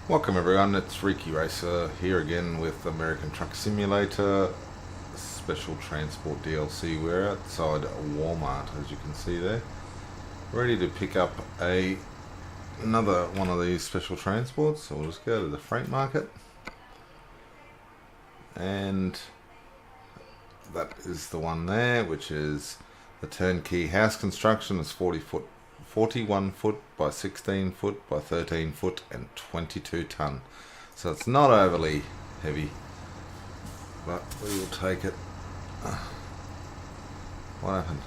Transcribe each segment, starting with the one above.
Welcome everyone, it's Reekyracer here again with American Truck Simulator Special Transport DLC. We're outside Walmart, as you can see there, ready to pick up another one of these special transports. So we'll just go to the freight market, and that is the one there, which is the Turnkey House Construction. It's 41 foot by 16 foot by 13 foot and 22 ton. So it's not overly heavy, but we will take it. What happened?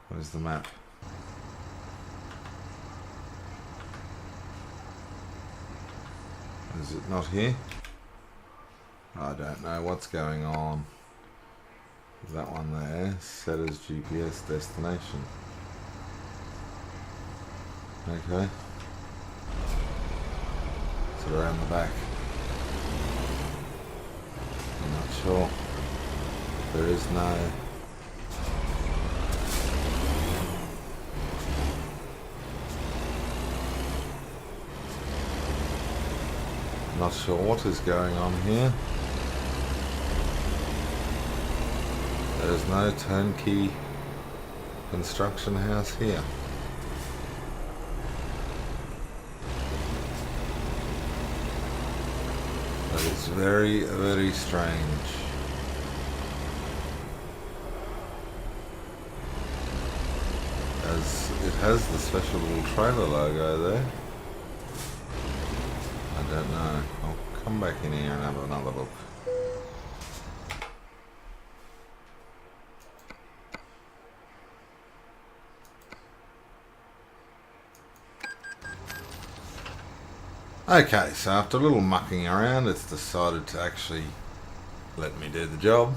Where's the map? Is it not here? I don't know what's going on. That one there, set as GPS destination. Okay. So around the back. I'm not sure. There is no... Not sure what is going on here. There's no Turnkey Construction House here. That is very, very strange. As it has the special little trailer logo there. I don't know. I'll come back in here and have another look. Okay, so after a little mucking around, it's decided to actually let me do the job.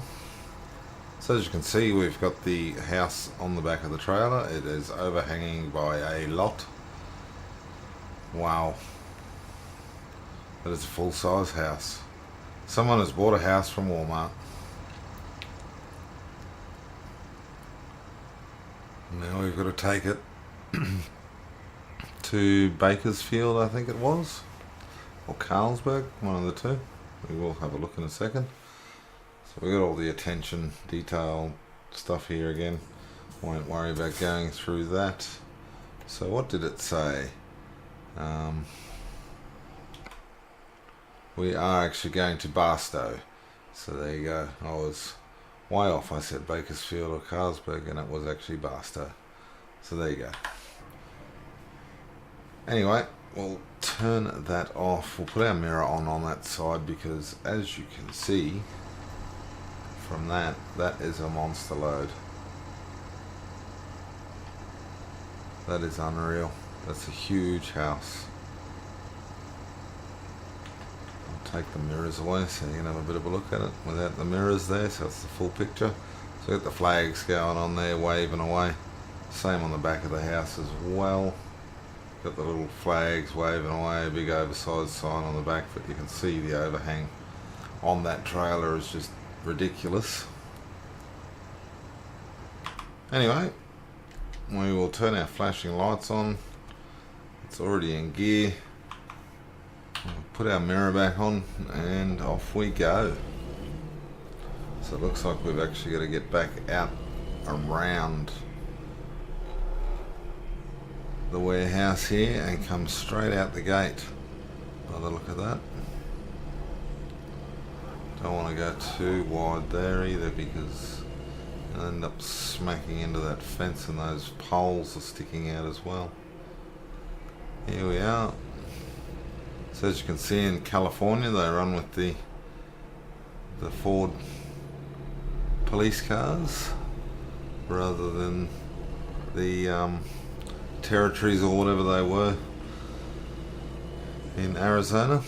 So as you can see, we've got the house on the back of the trailer. It is overhanging by a lot. Wow. That is a full-size house. Someone has bought a house from Walmart. Now we've got to take it to Bakersfield, I think it was. Or Carlsberg, one of the two. We will have a look in a second. So we got all the attention detail stuff here again. Won't worry about going through that. So what did it say? We are actually going to Barstow. So there you go. I was way off. I said Bakersfield or Carlsberg, and it was actually Barstow. So there you go. Anyway, we'll turn that off. We'll put our mirror on that side, because as you can see from that is a monster load. That is unreal. That's a huge house. I'll take the mirrors away so you can have a bit of a look at it without the mirrors there, so it's the full picture. So we've got the flags going on there waving away. Same on the back of the house as well. Got the little flags waving away, a big oversized sign on the back, but you can see the overhang on that trailer is just ridiculous. Anyway, we will turn our flashing lights on. It's already in gear. We'll put our mirror back on and off we go. So it looks like we've actually got to get back out around the warehouse here and come straight out the gate by the look of that. Don't want to go too wide there either, because you'll end up smacking into that fence, and those poles are sticking out as well. Here we are. So as you can see, in California they run with the Ford police cars rather than the territories or whatever they were in Arizona.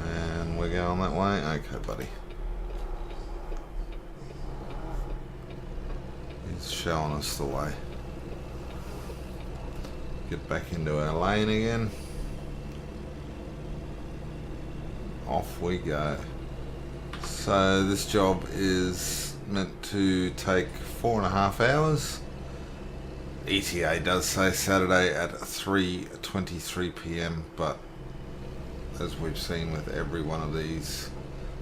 And we're going that way. Okay, buddy. He's showing us the way. Get back into our lane again. Off we go. So this job is meant to take 4.5 hours. ETA does say Saturday at 3:23 p.m, but as we've seen with every one of these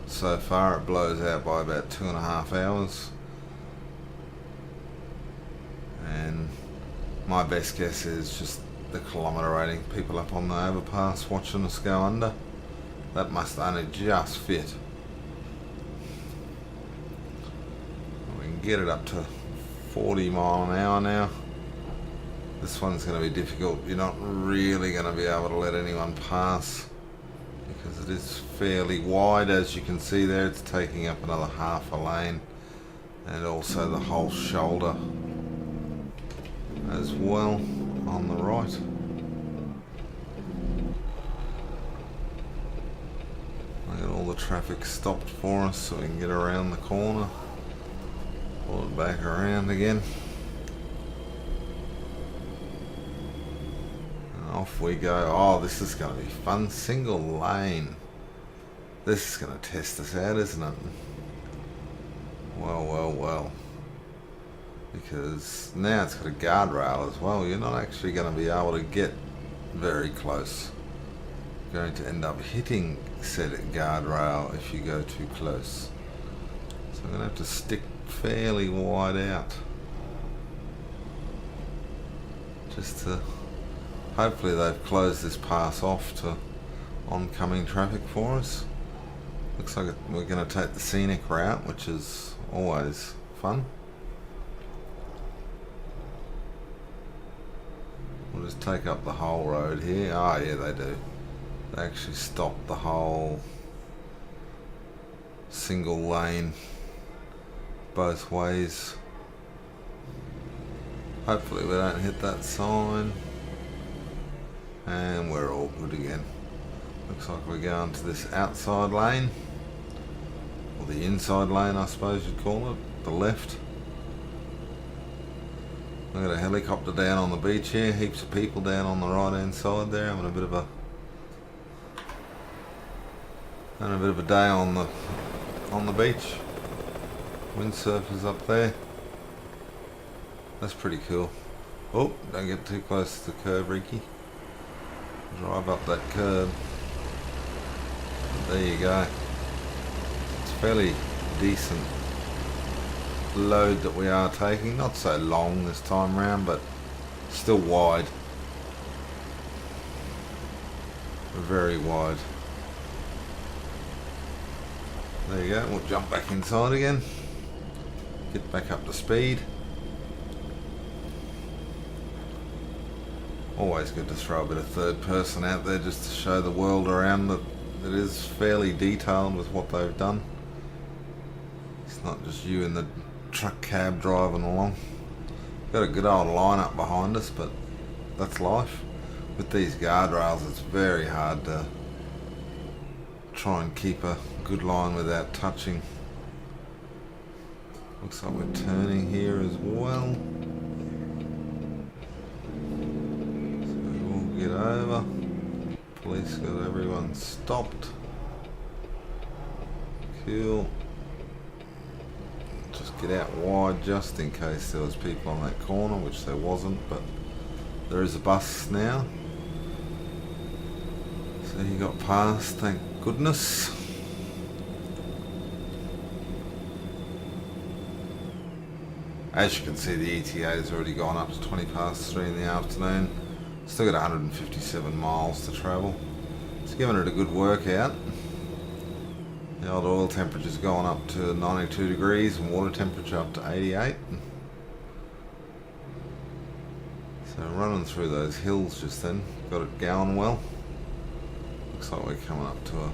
so far, it blows out by about 2.5 hours. And my best guess is just the kilometre rating, people up on the overpass watching us go under. That must only just fit. We can get it up to 40 mile an hour now. This one's going to be difficult. You're not really going to be able to let anyone pass because it is fairly wide. As you can see there, it's taking up another half a lane and also the whole shoulder as well on the right. I got all the traffic stopped for us so we can get around the corner, pull it back around again. Off we go. Oh, this is going to be fun. Single lane. This is going to test us out, isn't it? Well, well, well. Because now it's got a guardrail as well. You're not actually going to be able to get very close. You're going to end up hitting said guardrail if you go too close. So I'm going to have to stick fairly wide out. Just to... Hopefully they've closed this pass off to oncoming traffic for us. Looks like we're going to take the scenic route, which is always fun. We'll just take up the whole road here. Oh yeah, they do. They actually stop the whole single lane both ways. Hopefully we don't hit that sign. And we're all good again. Looks like we're going to this outside lane, or the inside lane I suppose you'd call it, the left. We've got a helicopter down on the beach here, heaps of people down on the right hand side there, having a bit of a day on the beach. Windsurfers up there. That's pretty cool. Oh, don't get too close to the curb, Reeky. Drive up that curb. There you go. It's fairly decent load that we are taking. Not so long this time round, but still wide. Very wide. There you go. We'll jump back inside again. Get back up to speed. Always good to throw a bit of third person out there just to show the world around that it is fairly detailed with what they've done. It's not just you in the truck cab driving along. Got a good old lineup behind us, but that's life. With these guardrails, it's very hard to try and keep a good line without touching. Looks like we're turning here as well. Get over. Police got everyone stopped. Cool. Just get out wide just in case there was people on that corner, which there wasn't, but there is a bus now. So he got past, thank goodness. As you can see, the ETA has already gone up to 3:20 in the afternoon. Still got 157 miles to travel. It's given it a good workout. The old oil temperature's gone up to 92 degrees and water temperature up to 88. So running through those hills just then, got it going well. Looks like we're coming up to a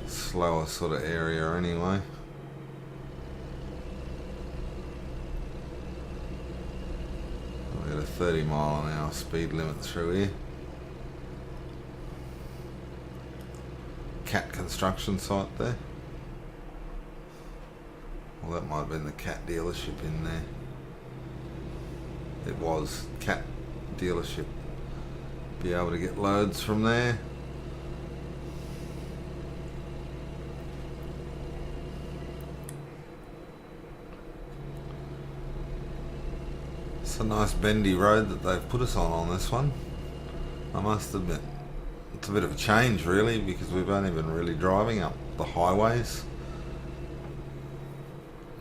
slower sort of area anyway. We've got a 30 mile an hour speed limit through here. Cat construction site there. Well, that might have been the cat dealership in there. It was cat dealership. Be able to get loads from there. So It's a nice bendy road that they've put us on this one, I must admit. It's a bit of a change really, because we've only been really driving up the highways,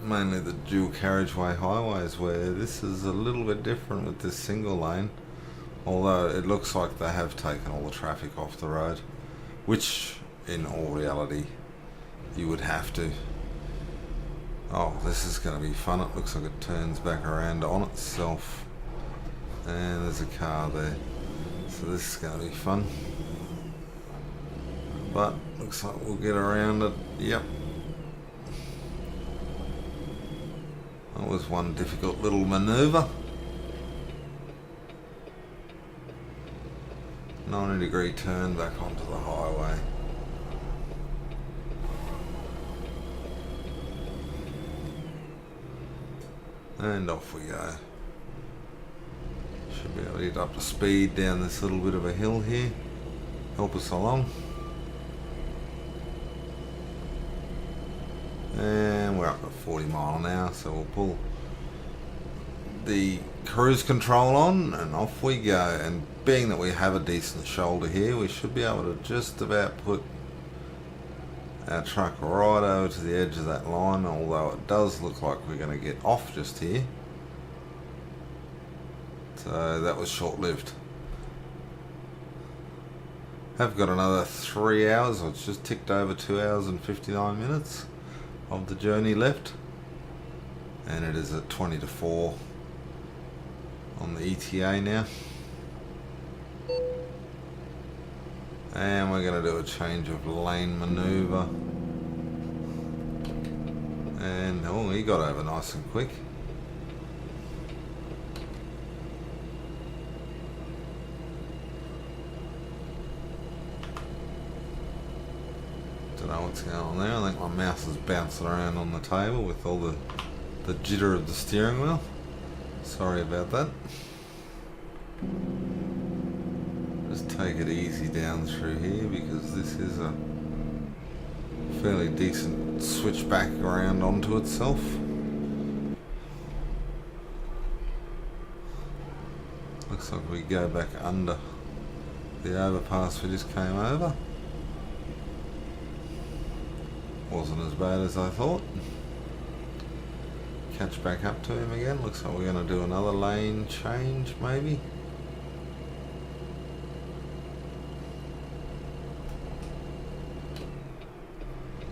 mainly the dual carriageway highways, where this is a little bit different with this single lane, although it looks like they have taken all the traffic off the road, which in all reality you would have to. Oh, this is going to be fun. It looks like it turns back around on itself, and there's a car there, so this is going to be fun. But looks like we'll get around it. Yep. That was one difficult little manoeuvre. 90-degree turn back onto the highway. And off we go. Should be able to get up to speed down this little bit of a hill here. Help us along. And we're up to 40 mile an hour, so we'll pull the cruise control on and off we go. And being that we have a decent shoulder here, we should be able to just about put our truck right over to the edge of that line, although it does look like we're going to get off just here. So that was short-lived. Have got another 3 hours, it's just ticked over 2 hours and 59 minutes of the journey left, and it is at 20 to 4 on the ETA now, and we're going to do a change of lane maneuver. And oh, he got over nice and quick. Don't know what's going on there. I think my mouse is bouncing around on the table with all the jitter of the steering wheel. Sorry about that. Just take it easy down through here, because this is a fairly decent switch back around onto itself. Looks like we go back under the overpass we just came over. Wasn't as bad as I thought. Catch back up to him again. Looks like we're going to do another lane change maybe.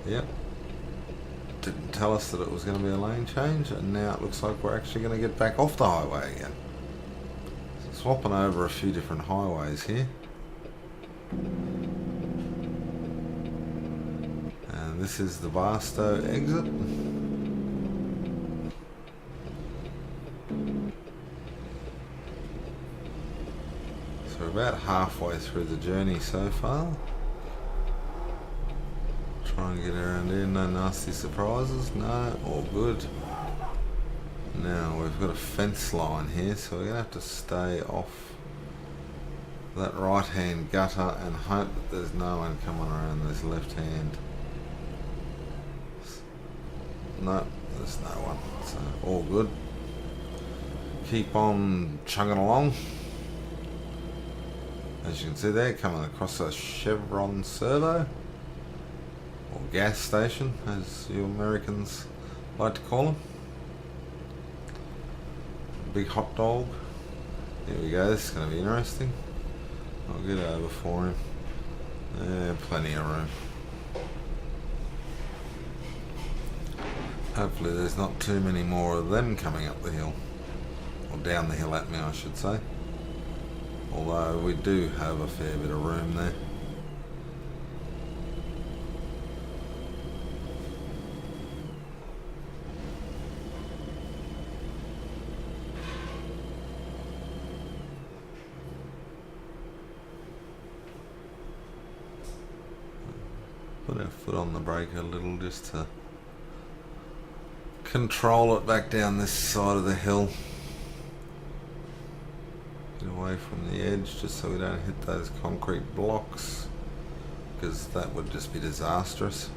Yep. Didn't tell us that it was going to be a lane change, and now it looks like we're actually going to get back off the highway again. So swapping over a few different highways here. And this is the Barstow exit. So we're about halfway through the journey so far. Try and get around here, no nasty surprises, no, all good. Now we've got a fence line here, so we're going to have to stay off that right hand gutter and hope that there's no one coming around this left hand. No, there's no one, so all good. Keep on chugging along. As you can see there, coming across a Chevron servo, or gas station as you Americans like to call them. Big hot dog. Here we go, this is going to be interesting. I'll get over for him. Plenty of room. Hopefully there's not too many more of them coming up the hill, or down the hill at me I should say, although we do have a fair bit of room there. Put our foot on the brake a little just to control it back down this side of the hill. Get away from the edge just so we don't hit those concrete blocks, because that would just be disastrous.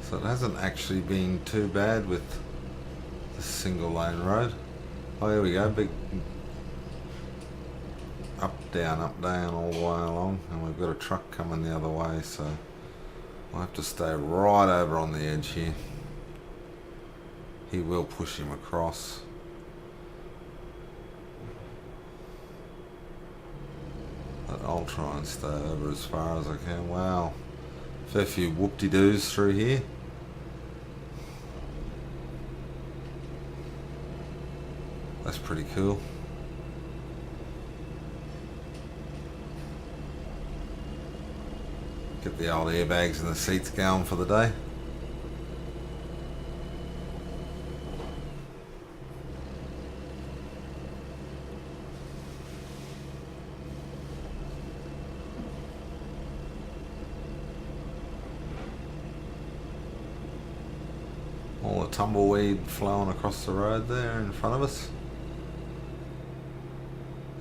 So it hasn't actually been too bad with the single lane road. Oh, here we go, big up down all the way along, and we've got a truck coming the other way, so I'll have to stay right over on the edge here. He will push him across. But I'll try and stay over as far as I can. Wow, fair few whoop-de-doos through here. That's pretty cool. Get the old airbags and the seats going for the day. All the tumbleweed flowing across the road there in front of us.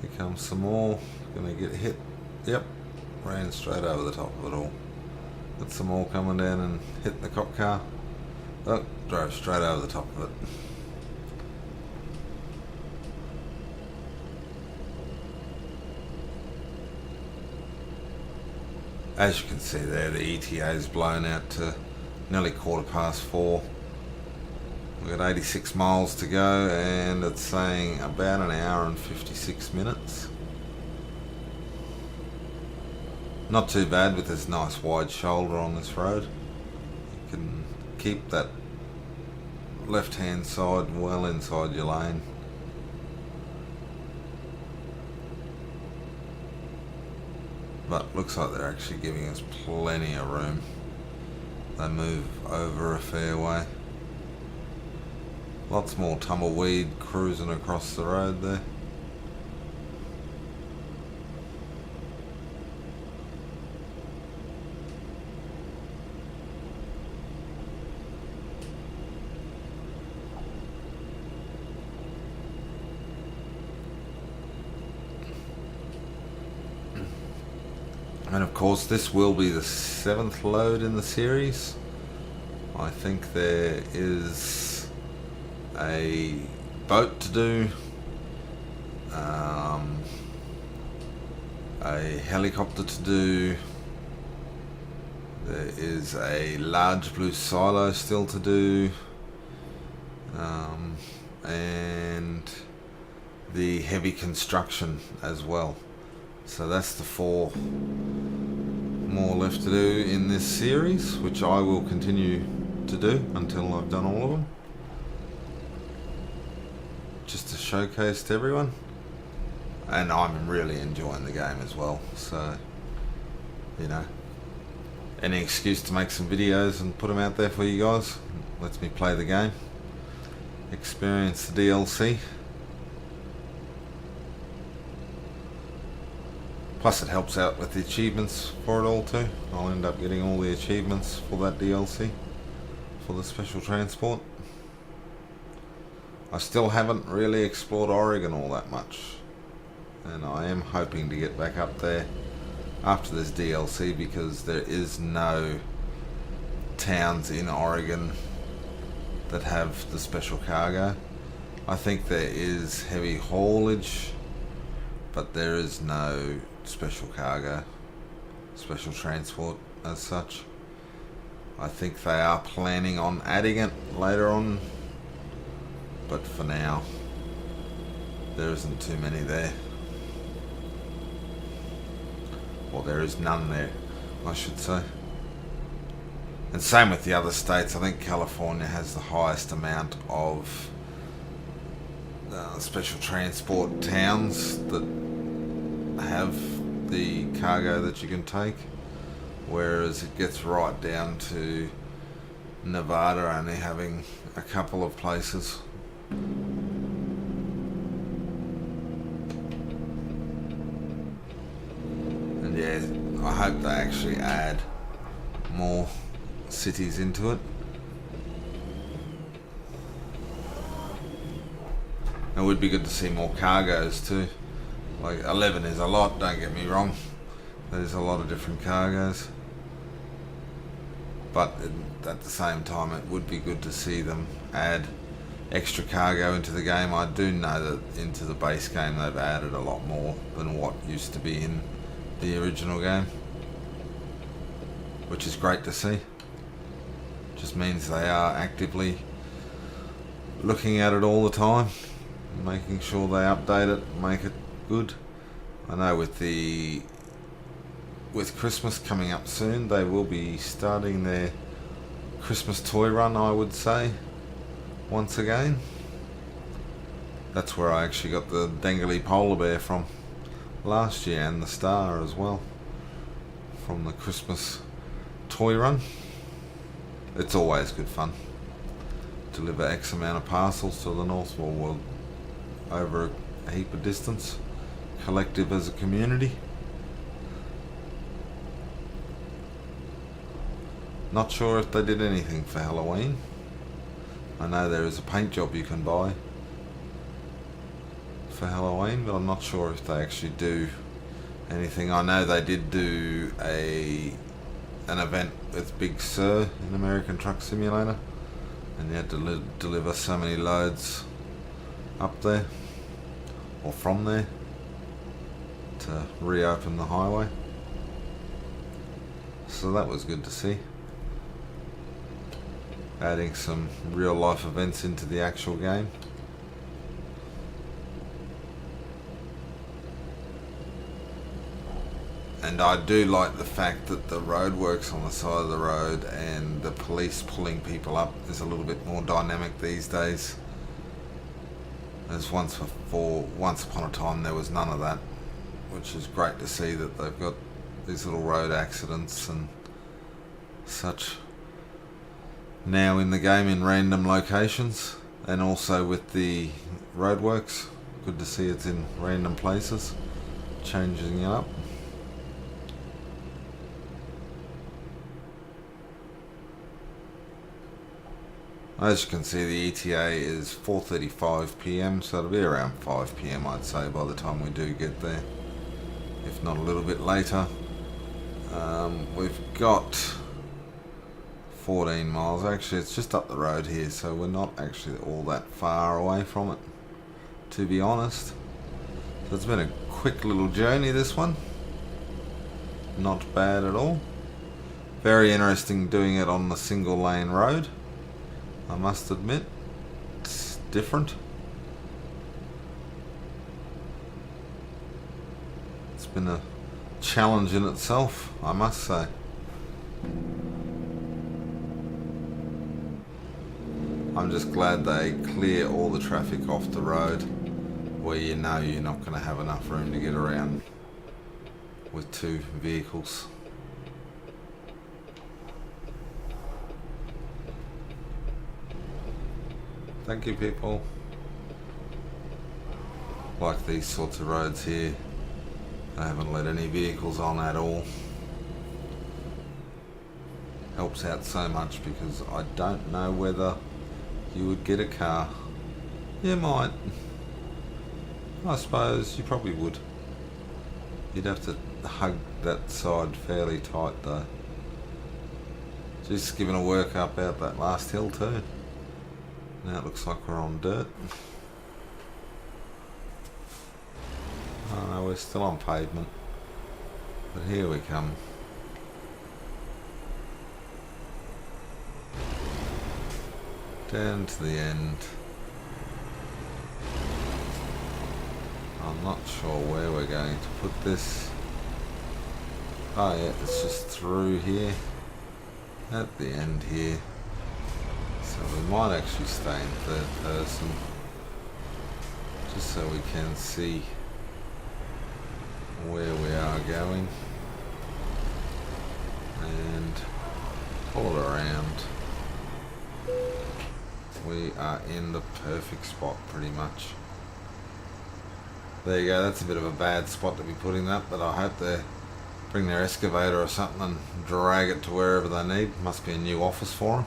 Here comes some more. Gonna get hit. Yep. Ran straight over the top of it all. Got some more coming down and hitting the cop car. Oh, drove straight over the top of it. As you can see there, the ETA is blown out to nearly 4:15. We've got 86 miles to go, and it's saying about an hour and 56 minutes. Not too bad with this nice wide shoulder on this road. You can keep that left hand side well inside your lane. But looks like they're actually giving us plenty of room. They move over a fair way. Lots more tumbleweed cruising across the road there. And of course this will be the 7th load in the series. I think there is a boat to do, a helicopter to do, there is a large blue silo still to do, and the heavy construction as well. So that's the 4 more left to do in this series, which I will continue to do until I've done all of them, just to showcase to everyone. And I'm really enjoying the game as well, so you know, any excuse to make some videos and put them out there for you guys lets me play the game, experience the DLC. Plus it helps out with the achievements for it all too. I'll end up getting all the achievements for that DLC, for the special transport. I still haven't really explored Oregon all that much, and I am hoping to get back up there after this DLC, because there is no towns in Oregon that have the special cargo. I think there is heavy haulage, but there is no special cargo, special transport as such. I think they are planning on adding it later on, but for now there isn't too many there. Well, there is none there, I should say. And same with the other states. I think California has the highest amount of special transport towns that have the cargo that you can take, whereas it gets right down to Nevada only having a couple of places. And yeah, I hope they actually add more cities into it. It would be good to see more cargoes too. Like 11 is a lot, don't get me wrong. There's a lot of different cargoes. but at the same time it would be good to see them add extra cargo into the game. I do know that into the base game they've added a lot more than what used to be in the original game, which is great to see. Just means they are actively looking at it all the time, making sure they update it, make it good. I know with Christmas coming up soon, they will be starting their Christmas toy run, I would say, once again. That's where I actually got the dangly polar bear from last year, and the star as well, from the Christmas toy run. It's always good fun. Deliver X amount of parcels to the North World over a heap of distance, collective as a community. Not sure if they did anything for Halloween. I know there is a paint job you can buy for Halloween, but I'm not sure if they actually do anything. I know they did do an event with Big Sur in American Truck Simulator, and you had to deliver so many loads up there or from there to reopen the highway. So that was good to see. Adding some real life events into the actual game. And I do like the fact that the roadworks on the side of the road and the police pulling people up is a little bit more dynamic these days. As once upon a time there was none of that, which is great to see that they've got these little road accidents and such now in the game in random locations, and also with the roadworks, good to see it's in random places, changing it up. As you can see, the ETA is 4:35 PM, so it'll be around 5 PM I'd say by the time we do get there, if not a little bit later. We've got 14 miles. Actually, it's just up the road here, so we're not actually all that far away from it, to be honest. So it's been a quick little journey, this one. Not bad at all. Very interesting doing it on the single lane road, I must admit. It's different. It's been a challenge in itself, I must say. I'm just glad they clear all the traffic off the road where you know you're not going to have enough room to get around with two vehicles. Thank you, people. Like these sorts of roads here, I haven't let any vehicles on at all. Helps out so much, because I don't know whether you would get a car. You might. I suppose you probably would. You'd have to hug that side fairly tight though. Just giving a work up out that last hill too. Now it looks like we're on dirt. Oh no, we're still on pavement. But here we come. Down to the end. I'm not sure where we're going to put this. Oh yeah, it's just through here. At the end here. So we might actually stay in third person. Just so we can see where we are going. And pull it around. We are in the perfect spot pretty much. There you go, that's a bit of a bad spot to be putting that, but I hope they bring their excavator or something and drag it to wherever they need. Must be a new office for them.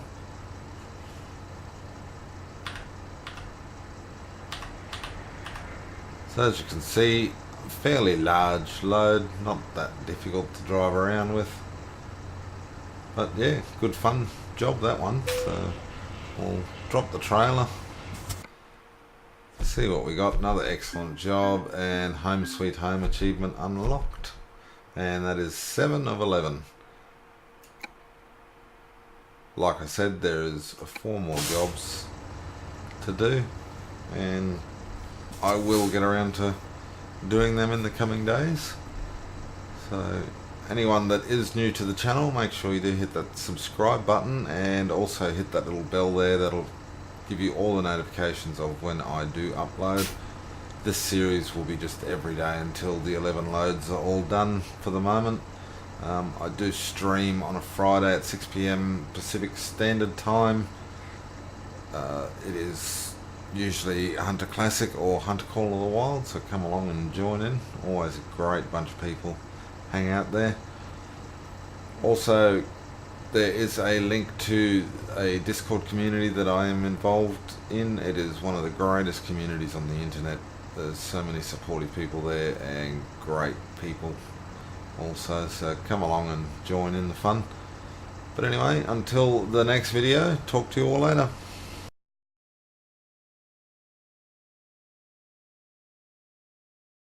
So as you can see, fairly large load, not that difficult to drive around with. But yeah, good fun job that one. So we'll drop the trailer. See what we got. Another excellent job, and Home Sweet Home achievement unlocked, and that is 7 of 11. Like I said, there is 4 more jobs to do, and I will get around to doing them in the coming days. So anyone that is new to the channel, make sure you do hit that subscribe button, and also hit that little bell there. That'll give you all the notifications of when I do upload. This series will be just every day until the 11 loads are all done for the moment. I do stream on a Friday at 6 PM Pacific Standard Time. It is usually Hunter Classic or Hunter Call of the Wild, so come along and join in. Always a great bunch of people hang out there. Also, there is a link to a Discord community that I am involved in. It is one of the greatest communities on the internet. There's so many supportive people there and great people also, so come along and join in the fun. But anyway, until the next video, talk to you all later.